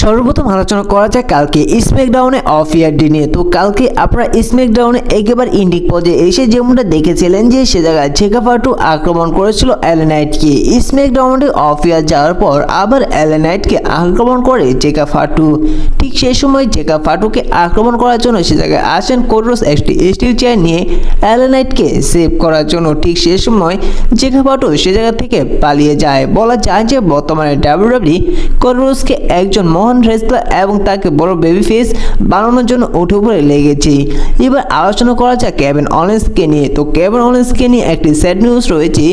সর্বপ্রথম আলোচনা করা যায় কালকে স্ম্যাকডাউনে অফ ইয়ার ডে নিয়ে। তো কালকে আপনারা স্ম্যাকডাউনে একেবারে ইন্ডিক পর্যায়ে এসে যেমনটা দেখেছিলেন যে সে জায়গায় জেকা ফাটু আক্রমণ করেছিল এলএ নাইটকে। স্ম্যাকডাউনে অফ ইয়ার যাওয়ার পর আবার এলএ নাইটকে আক্রমণ করে জেকা ফাটু। ঠিক সেই সময় জেকা ফাটুকে আক্রমণ করার জন্য সে জায়গায় আসেন কোডরোস একটি স্টিল চেয়ার নিয়ে এলএ নাইটকে সেভ করার জন্য। ঠিক সেই সময় জেকা ফাটু সে জায়গা থেকে পালিয়ে যায়। বলা যায় যে বর্তমানে ডাব্লিউডাব্লিউই কোডরোসকে একজন মহান রেসলার এবং তাকে বড় বেবি ফেস বানানোর জন্য উঠে পড়ে লেগেছে। এবার আলোচনা করা যায় কেভিন ওলেন্সকে নিয়ে। তো কেভিন ওলেন্সকে নিয়ে একটি স্যাড নিউজ রয়েছে।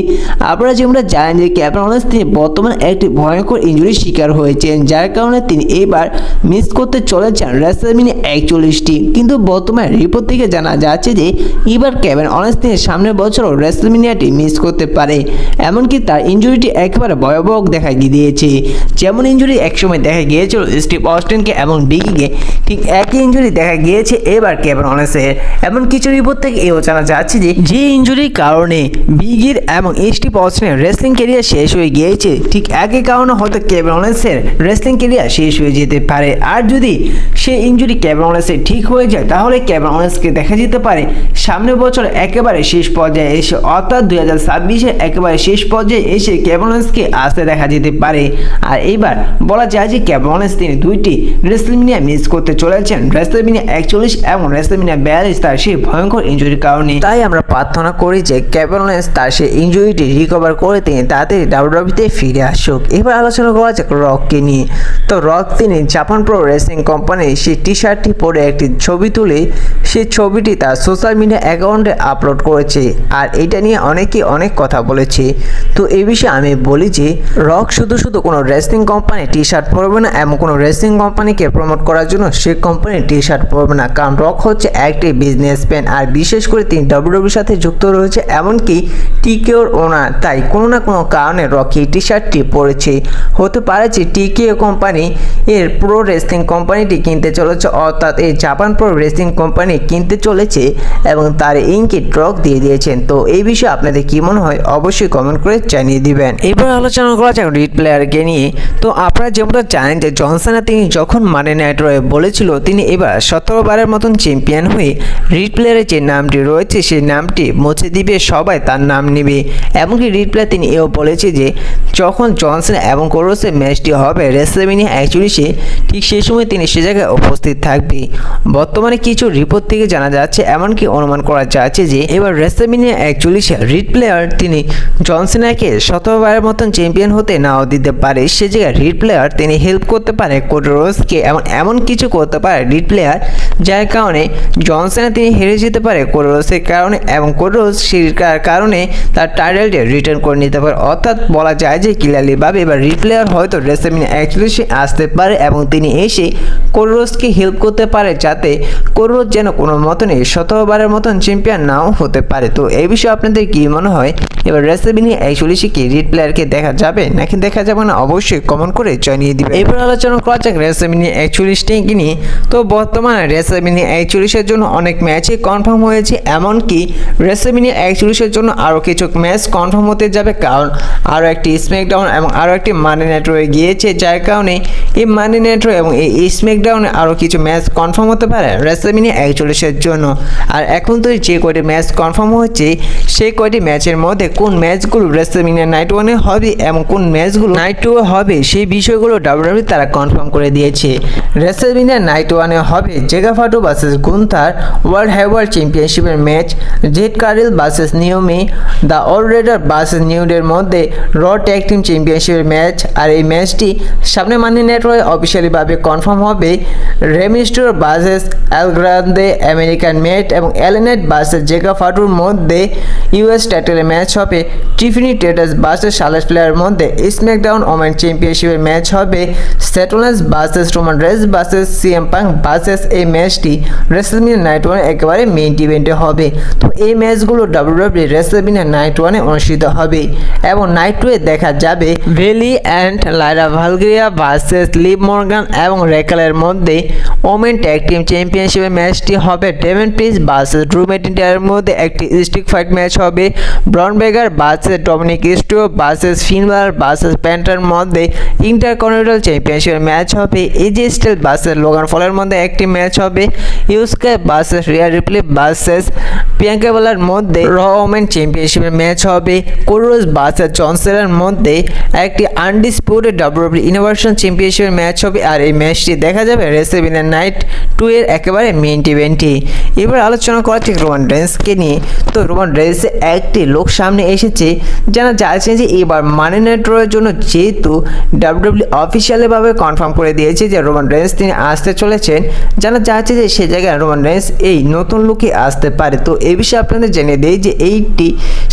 আপনারা যেমনটা জানেন যে কেভিন ওলেন্স তিনি বর্তমানে একটি ভয়ঙ্কর ইনজুরির শিকার হয়েছেন, যার কারণে তিনি এবার মিস করতে চলেছেন রেসলম্যানিয়া 41টি। কিন্তু বর্তমানে রিপোর্ট থেকে জানা যাচ্ছে যে এবার কেভিন ওলেন্স তিনি সামনের বছরও রেসলম্যানিয়াটি মিস করতে পারে। এমনকি তার ইনজুরিটি একেবারে ভয়াবহ দেখা দিয়েছে। যেমন ইনজুরি একসময় দেখা গিয়েছিল স্টিভ অস্টিনকে এবং বিগিকে, ঠিক একই ইনজুরি দেখা গিয়েছে এবার কেভিন ওলেন্সের। এমন কিছু রিপোর্ট থেকে এও জানা যাচ্ছে যে ইনজুরির কারণে বিগির এবং স্টিভ অস্টিনের রেসলিং ক্যারিয়ার শেষ হয়ে গিয়েছে, ঠিক একই কারণে হয়তো কেভিন ওলেন্সের রেসলিং ক্যারিয়ার শেষ হয়ে যেতে পারে। আর যদি সেই ইনজুরি কেভিন ওলেন্সের ঠিক হয়ে যায় তাহলে কেভিন ওলেন্সকে দেখা যেতে পারে সামনের বছর একেবারে শেষ পর্যায়ে এসে, অর্থাৎ 2026-এর একেবারে শেষ পর্যায়ে এসে কেভিন ওলেন্সকে আসতে দেখা যেতে পারে। আর এইবার বলা যায় যে কেভিন ওলেন্স তিনি দুইটি রেসলম্যানিয়া মিস করতে চলেছেন, রেসলম্যানিয়া 41 এবং রেসলম্যানিয়া 42 তার সেই ভয়ঙ্কর ইনজুরির কারণে। তাই আমরা প্রার্থনা করি যে কেভিন ওলেন্স তার সেই ইনজুরিটি রিকভার করে তিনি তাড়াতাড়ি ডাব্লিউডাব্লিউতে ফিরে আসুক। এবার আলোচনা করা যাক রককে নিয়ে। তো রক তিনি জাপান প্রো রেসলিং কোম্পানির সেই টি শার্টটি পরে একটি ছবি তুলে সেই ছবিটি তার সোশ্যাল মিডিয়া অ্যাকাউন্টে আপলোড করেছে। আর এটা নিয়ে অনেকেই অনেক কথা বলেছে। তো এই বিষয়ে আমি বলি যে রক শুধু কোনো রেসলিং কোম্পানি টি শার্ট পরবে না এবং কোনো রেসলিং কোম্পানিকে প্রমোট করার জন্য সে কোম্পানির টি শার্ট পরবে না, কারণ রক হচ্ছে একটি বিজনেসম্যান। আর বিশেষ করে তিনি ডাব্লিউডাব্লিউর সাথে যুক্ত রয়েছে, এমনকি টিকেওর ওনার। তাই কোনো না কোনো কারণে রক এই টি শার্টটি পরেছে। হতে পারে যে টিকেও কোম্পানি এর প্রো রেসলিং কোম্পানিটি কিনতে চলেছে, অর্থাৎ এই জাপান প্রো রেসলিং কোম্পানি কিনতে চলেছে এবং তার ইঙ্কিট রক দিয়ে দিয়েছেন। তো এই বিষয়ে আপনাদের কি মনে হয় অবশ্যই কমেন্ট করে জানিয়ে দিবেন। এবার আলোচনা করা যাক রিড প্লেয়ারকে নিয়ে। তো আপনারা যেমনটা জানেন যে জন সিনা তিনি যখন মানি নাইট রয়ে বলেছিল তিনি এবার 17 বারের মতন চ্যাম্পিয়ন হয়ে রিড প্লেয়ারের যে নামটি রয়েছে সেই নামটি মুছে দিবে, সবাই তার নাম নেবে। এমনকি রিড প্লেয়ার তিনি এও বলেছে যে যখন জন সিনা এবং কোডরোসের ম্যাচটি হবে রেসলম্যানিয়া 41-এ, ঠিক সেই সময় তিনি সে জায়গায় উপস্থিত থাকবে। বর্তমানে কিছু রিপোর্ট থেকে জানা যাচ্ছে, এমনকি অনুমান করা যাচ্ছে যে এবার রেসলম্যানিয়া 41-এ রিড প্লেয়ার তিনি জন সিনাকে 17 বারের মতন চ্যাম্পিয়ন হতে নাও দিতে পারে। সে জায়গায় রিড প্লেয়ার তিনি হেল্প করতে পারে কোডরোসকে এবং এমন কিছু করতে পারে রিড প্লেয়ার যার কারণে জন সিনা তিনি হেরে যেতে পারে কোডরোসের কারণে এবং কোডরোস সেই কারণে তার টাইটেলটি রিটার্ন করে নিতে পারে। অর্থাৎ বলা যায় যে ক্লিয়ারলি ভাবে এবার রিড প্লেয়ার হয়তো রেসলম্যানিয়া 41-এ আসতে পারে এবং তিনি এসে কোডরোসকে হেল্প করতে পারে যাতে কোডরোস যেন কোনো মতনই 17 বারের মতন চ্যাম্পিয়ন নাও হতে পারে। তো এই বিষয়ে আপনাদের কি মনে হয়, এবার রেসলম্যানিয়া 41-এ কি রিড প্লেয়ারকে দেখা যাবে নাকি দেখা যাবে না অবশ্যই কমেন্ট করে জানিয়ে দিবেন। এবার আলোচনা করা যাক রেসলম্যানিয়া 41-টি নিয়ে। তো বর্তমানে রেসলম্যানিয়া 41-এর জন্য অনেক ম্যাচই কনফার্ম হয়েছে, এমনকি রেসলম্যানিয়া 41-এর জন্য আরও কিছু ম্যাচ কনফার্ম হতে যাবে, কারণ আরও একটি স্ম্যাকডাউন এবং আরও একটি মানি নাইট রয়ে গিয়েছে, যার কারণে এই মানি নাইট এবং এই স্ম্যাকডাউনে আরও কিছু ম্যাচ কনফার্ম হতে পারে রেসলম্যানিয়া 41-এর জন্য। আর এখন তো যে কয়টি ম্যাচ কনফার্ম হচ্ছে সেই কয়টি ম্যাচের মধ্যে কোন ম্যাচগুলো রেসলম্যানিয়া নাইট 1-এ হবে এবং কোন ম্যাচগুলো নাইট 2-এ হবে সেই বিষয়গুলো ডাব্লিউডাব্লিউ তারা কনফার্ম করে দিয়েছে। রেসলম্যানিয়া নাইট 1-এ হবে Jacob Fatu versus Gunther world heavyweight চ্যাম্পিয়নশিপের match, Jade Cargill versus Naomi, the war raider versus নিউডের মধ্যে র ট্যাগ টিম চ্যাম্পিয়নশিপের ম্যাচ। আর এই ম্যাচটি সামনে মানি নাইট রয়ে অফিসিয়ালিভাবে কনফার্ম হবে। রেমিস্টোর versus El Grande Americano match এবং এলেনাইট ভার্সেস জেকা ফাটুর মধ্যে ইউএস টাইটেলের ম্যাচ হবে। টিফিনি টেটাস ভার্সেস শার্লেট ফ্লেয়ারের মধ্যে স্ম্যাকডাউন ওমেন চ্যাম্পিয়নশিপের ম্যাচ হবে। সেটোলেন্স versus Roman Reigns versus CM punk versus এই ম্যাচটি রেসলম্যানিয়া নাইট 1 একেবারে মেইন ইভেন্টে হবে। তো এই ম্যাচগুলো ডাব্লিউডাব্লিউ রেসলম্যানিয়া নাইট 1-এ অনুষ্ঠিত হবে এবং নাইট 2-এ দেখা যাবে Bayley and Lyra Valkyria versus Liv Morgan এবং রেকালের মধ্যে ওমেন ট্যাগ টিম চ্যাম্পিয়নশিপের ম্যাচটি হবে। ডেভন প্রিন্স ভার্সেস ড্রু ম্যাকইন্টায়ারের মধ্যে একটি স্টিক ফাইট ম্যাচ হবে। Bron Breakker versus Dominik Mysterio versus Finn Balor versus প্যান্টার মধ্যে ইন্টারকন্টিনেন্টাল চ্যাম্পিয়নশিপের ম্যাচ হবে। এজি স্টাইলস ভার্সেস লোগান ফলের মধ্যে একটি ম্যাচ হবে। ইউস্কা ভার্সেস রিয়া রিপ্লি ভার্সেস প্রিয়াঙ্কা বেলার মধ্যে র ওমেন চ্যাম্পিয়নশিপের ম্যাচ হবে। কোডি রোডস ভার্সেস জন সিনার মধ্যে একটি আনডিসপিউটেড ডাব্লিউডাব্লিউই ইউনিভার্সাল চ্যাম্পিয়নশিপের ম্যাচ হবে। আর এই ম্যাচটি দেখা যাবে রেসলিংম্যান নাইট 2 এর একেবারে মেইন ইভেন্টে। এবার আলোচনা করা ঠিক রোমান রেন্সকে নিয়ে। তো রোমান রেন্সে একটি লোক সামনে এসেছে জানা যাচ্ছে যে এবার মানি নাইট ড্রয়ের জন্য যেহেতু ডাব্লিউডাব্লিউই অফিসিয়ালিভাবে কনফার্ম করে দিয়েছে যে রোমান রেন্স তিনি আসতে চলেছেন, জানা যাচ্ছে যে সে জায়গায় রোমান রেন্স এই নতুন লুকে আসতে পারে। তো এই বিষয়ে আপনাদের জেনে দেই যে এইটি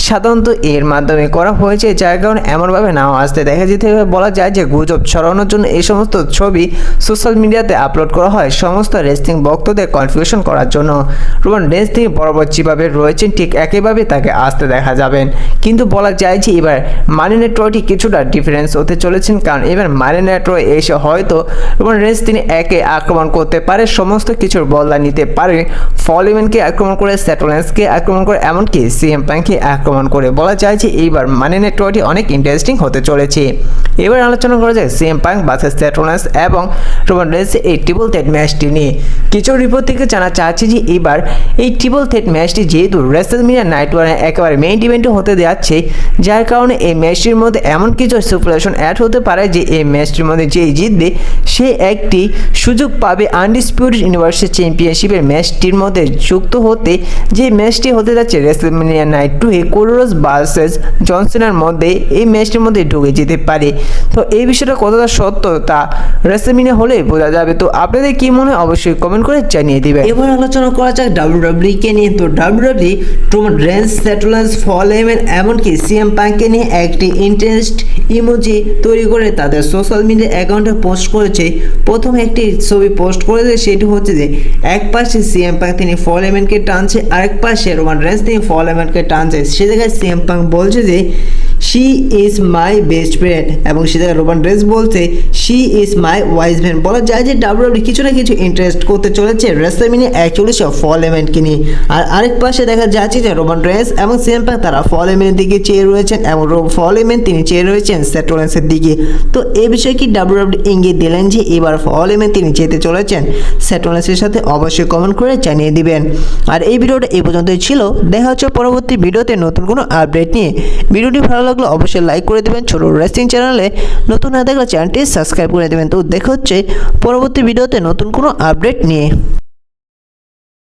সাধারণত এর মাধ্যমে করা হয়েছে, যার কারণে এমনভাবে নাও আসতে দেখা যেতে বলা যায় যে গুজব ছড়ানোর জন্য এই সমস্ত ছবি সোশ্যাল মিডিয়াতে আপলোড করা হয় সমস্ত রেসলিং ভক্তদের কনফিউশন করার জন্য। রোমান রেন্স তিনি বরাবর যেভাবে রয়েছেন ঠিক একইভাবে তাকে আসতে দেখা যাবেন, কিন্তু বলা যায় যে এবার মানি নাইট ড্রটি কিছুটা ডিফারেন্স হতে চলেছেন, কারণ এবার মানি নাইট ড্র এসে হয়তো রোমান রেন্স তিনি একে আক্রমণ করতে পারে, সমস্ত কিছুর বদলা নিতে পারে, ফলিম্যানকে আক্রমণ করে, সেথ রলিন্সকে আক্রমণ করে, এমনকি সিএম পাঙ্ককে আক্রমণ করে। বলা যায় যে এইবার মানি নাইট ড্রটি অনেক ইন্টারেস্টিং হতে চলেছে। এবার আলোচনা করা যায় CM punk versus Seth Rollins এবং রোমান রেন্স এই ট্রিপল থ্রেট ম্যাচটি নিয়ে। কিছু রিপোর্ট থেকে জানা যাচ্ছে যে এবার এই ট্রিপল থ্রেট ম্যাচটি যেহেতু রেসলম্যানিয়া নাইট 1 একেবারে মেইন ইভেন্টে হতে যাচ্ছে, যার কারণে এই ম্যাচটির মধ্যে এমন কিছু স্পেকুলেশন অ্যাড হতে পারে যে এই ম্যাচটির মধ্যে যেই জিতবে সে একটি সুযোগ পাবে আনডিসপিউটেড ইউনিভার্সাল চ্যাম্পিয়নশিপের ম্যাচটির মধ্যে যুক্ত হতে, যে ম্যাচটি হতে যাচ্ছে রেসলম্যানিয়া নাইট 2 এ কোডি রোডস ভার্সেস জন সিনার মধ্যে এই ম্যাচটির মধ্যে ঢুকে যেতে পারে। তো এই বিষয়টা কতটা সত্য তা রেসলম্যানিয়া হলে বোঝা যাবে। তো আপনাদের কি মনে হয় অবশ্যই কমেন্ট করে জানিয়ে দিবেন। এবার আলোচনা করা যাক ডাব্লিউডাব্লিউই কে নিয়ে। তো WWE Roman Reigns, Seth Rollins, Paul Heyman এমনকি সিএম পাঙ্ককে নিয়ে একটি ইন্টারেস্ট ইমোজি তৈরি করে তাদের সোশ্যাল মিডিয়া অ্যাকাউন্টে পোস্ট করেছে। প্রথম একটি ছবি পোস্ট করেছে, সেটি হচ্ছে যে এক পাশে সিএম পাঙ্ক তিনি পল হেমনকে টানছে, আরেক পাশে রোমান রেন্স তিনি পল হেমনকে টানছে। সে জায়গায় সিএম পাঙ্ক বলছে যে she is my best friend এবং সে জায়গায় রোমান রেন্স বলছে she is my wise man. বলা যায় যে ডাব্লিউডাব্লিউই কিছু না কিছু ইন্টারেস্ট করতে চলেছে রেসলম্যানিয়া 41 পল হেমনকে নিয়ে। আর আরেক পাশে দেখা যাচ্ছে যে রোমান রেন্স এবং সিএম পাঙ্ক তারা পল হেমনের দিকে চেয়ে রয়েছেন এবং পল হেমন তিনি চেয়ে রয়েছেন সেথ রলিন্সের দিকে। তো এই বিষয়ে কি ডাব্লিউডাব্লিউই ইঙ্গিত দিলেন যে এবার পল হেমন তিনি যেতে চলেছেন সেথ রলিন্সের সাথে? অবশ্যই কমেন্ট করে জানিয়ে দিবেন। আর এই ভিডিওটা এই পর্যন্তই ছিল, দেখা হচ্ছে পরবর্তী ভিডিওতে নতুন কোনো আপডেট নিয়ে। ভিডিওটি ভালো লাগলে অবশ্যই লাইক করে দেবেন, ছোট রেসলিং চ্যানেলে নতুন না থাকলে চ্যানেলটি সাবস্ক্রাইব করে দেবেন। তো দেখা হচ্ছে পরবর্তী ভিডিওতে নতুন কোনো আপডেট নিয়ে।